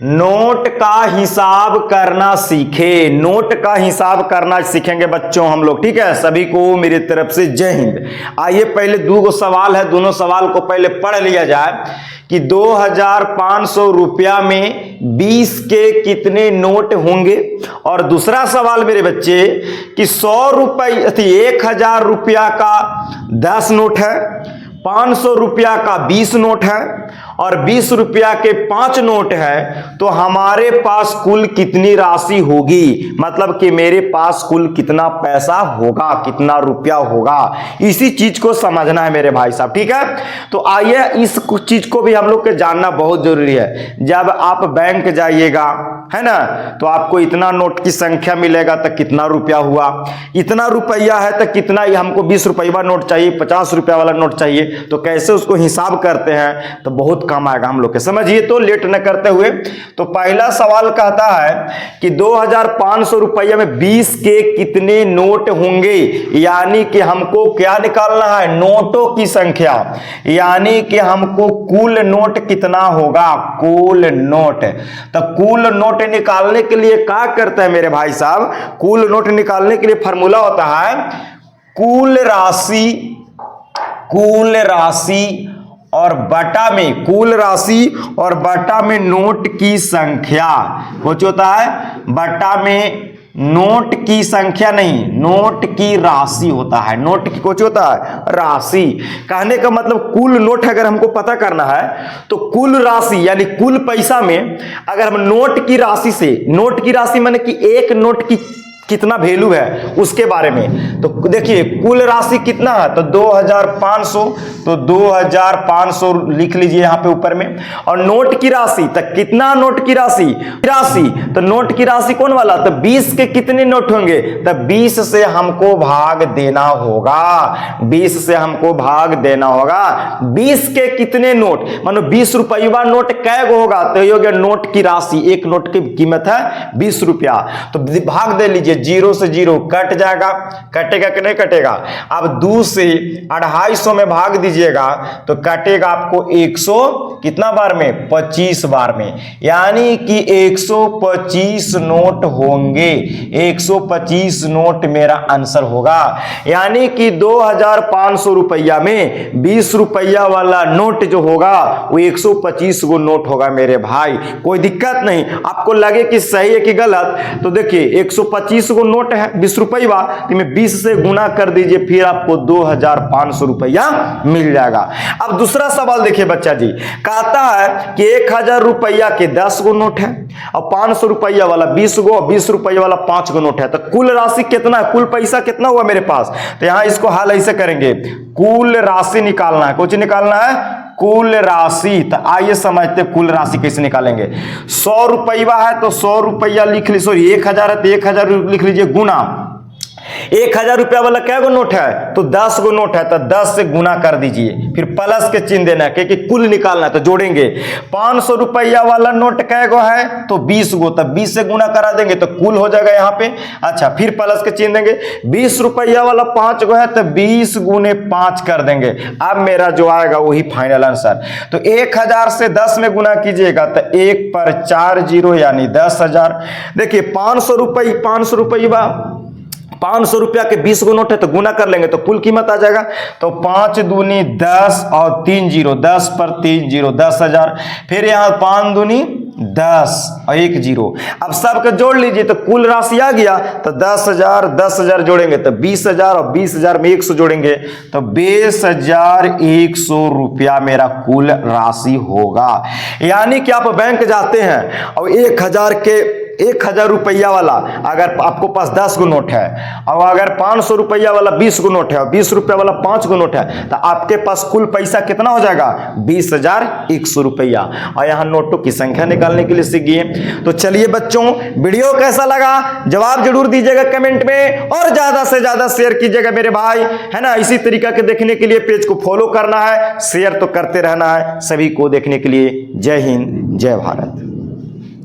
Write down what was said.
Note का हिसाब करना सीखे। नोट का हिसाब करना सीखेंगे बच्चों हम लोग, ठीक है। सभी को मेरी तरफ से जय हिंद। आइए पहले दो सवाल है, दोनों सवाल को पहले पढ़ लिया जाए कि 2500 रुपया में 20 के कितने नोट होंगे। और दूसरा सवाल मेरे बच्चे कि 100 रुपये 1000 रुपया का 10 नोट है, 500 रुपया का 20 नोट है और 20 रुपया के 5 नोट है, तो हमारे पास कुल कितनी राशि होगी। मतलब कि मेरे पास कुल कितना पैसा होगा, कितना रुपया होगा। इसी चीज को समझना है मेरे भाई साहब, ठीक है। तो आइए इस चीज को भी हम लोग के जानना बहुत जरूरी है। जब आप बैंक जाइएगा, है ना, तो आपको इतना नोट की संख्या मिलेगा तो कितना रुपया हुआ, इतना रुपया है तो कितना, हमको 20 रुपया नोट चाहिए, 50 रुपया वाला नोट चाहिए, तो कैसे उसको हिसाब करते हैं, तो बहुत काम आएगा हम लोग के। समझिए तो लेट न करते हुए। तो पहला सवाल कहता है कि 2500 रुपया में 20 के कितने नोट होंगे। यानी कि हमको क्या निकालना है, नोटों की संख्या। यानी कि हमको कुल नोट कितना होगा, कुल नोट। तो कुल नोट निकालने के लिए क्या करते हैं मेरे भाई साहब, कुल नोट निकालने के लिए फॉर्मूला होता है कुल राशि और बटा में, कुल राशि और बटा में नोट की संख्या। कुछ होता है बटा में नोट की संख्या, नहीं, नोट की राशि होता है। नोट की कुछ होता है राशि। कहने का मतलब कुल नोट अगर हमको पता करना है तो कुल राशि यानी कुल पैसा में अगर हम नोट की राशि से, नोट की राशि माने कि एक नोट की कितना वैल्यू है उसके बारे में। तो देखिए कुल राशि कितना है, तो 2500, तो 2500 लिख लीजिए यहाँ पे ऊपर में। और नोट की राशि, तो कितना नोट की राशि, तो नोट की राशि कौन वाला, तो 20 के कितने नोट होंगे, तो 20 से हमको भाग देना होगा, 20 से हमको भाग देना होगा। 20 के कितने नोट, मानो 20 रुपया नोट कै गो होगा, तो ये हो गया नोट की राशि। एक नोट की कीमत है 20 रुपया, तो भाग दे लीजिए, 0 से 0 कट जाएगा, कटेगा कि नहीं कटेगा। अब 2 से 250 में भाग दीजिएगा तो कटेगा आपको 100 कितना बार में, 25 बार में। यानी कि 125 नोट होंगे, 125 नोट मेरा आंसर होगा। यानी कि 2500 रुपया में 20 रुपया वाला नोट जो होगा वो 125 गो नोट होगा मेरे भाई। कोई दिक्कत नहीं, आपको लगे कि सही है कि गलत, तो देखिए 125 को नोट है 20 रुपया, तो में 20 से गुना कर दीजिए, फिर आपको 2500 रुपया मिल जाएगा। अब दूसरा सवाल देखिए बच्चा जी, कहता है कि 1000 रुपया के 10 गो नोट है और 500 रुपया वाला 20 गो, 20 रुपया वाला 5 गो नोट है, तो कुल राशि कितना है, कुल पैसा कितना हुआ मेरे पास। तो यहां इसको हल ऐसे करेंगे, कुल राशि निकालना है, कुछ निकालना है कुल राशि। तो आइए समझते कुल राशि कैसे निकालेंगे। 100 रुपया है तो 100 रुपया लिख लीजिए, सॉरी 1000 है तो 1000 लिख लीजिए गुना 1000 रुपया वाला क्या गो नोट है, तो 10 गो नोट है, तो 10 से गुना कर दीजिए, फिर प्लस के चिन्ह देना है क्योंकि कुल निकालना है, तो जोड़ेंगे। 500 रुपया वाला नोट क्या गो है, तो 20 गो, तो 20 से गुना करा देंगे तो कुल हो जाएगा यहाँ पे। अच्छा, फिर प्लस के चिन्ह देंगे। 20 रुपया वाला 5 गो है तो 20 गुने 5 कर देंगे। अब मेरा जो आएगा वही फाइनल आंसर। तो 1000 से 10 में गुना कीजिएगा तो 1 पर 4 0 यानी 10,000। देखिए 500 रुपया 500 रुपया के 20 गो नोट है तो गुना कर लेंगे तो कुल कीमत आ जाएगा। तो 5 दूनी 10 और 3 0, 10 पर 3 0 10,000। फिर यहाँ 5 दूनी 10 और 1 0। अब सबके जोड़ लीजिए तो कुल राशि आ गया। तो 10,000 जोड़ेंगे तो 20,000 और 20,000 में 100 जोड़ेंगे तो 22,100 रुपया मेरा कुल राशि होगा। यानी कि आप बैंक जाते हैं और 1000 रुपया वाला अगर आपको पास 10 गो नोट है और अगर 500 रुपया वाला 20 गो नोट है और 20 रुपया वाला 5 गो नोट है, तो आपके पास कुल पैसा कितना हो जाएगा, 20,100 रुपया। और यहाँ नोटों की संख्या निकालने के लिए सीख गए। तो चलिए बच्चों, वीडियो कैसा लगा जवाब जरूर दीजिएगा कमेंट में और ज्यादा से ज्यादा शेयर कीजिएगा मेरे भाई, है ना। इसी तरीका के देखने के लिए पेज को फॉलो करना है, शेयर तो करते रहना है। सभी को देखने के लिए जय हिंद, जय भारत।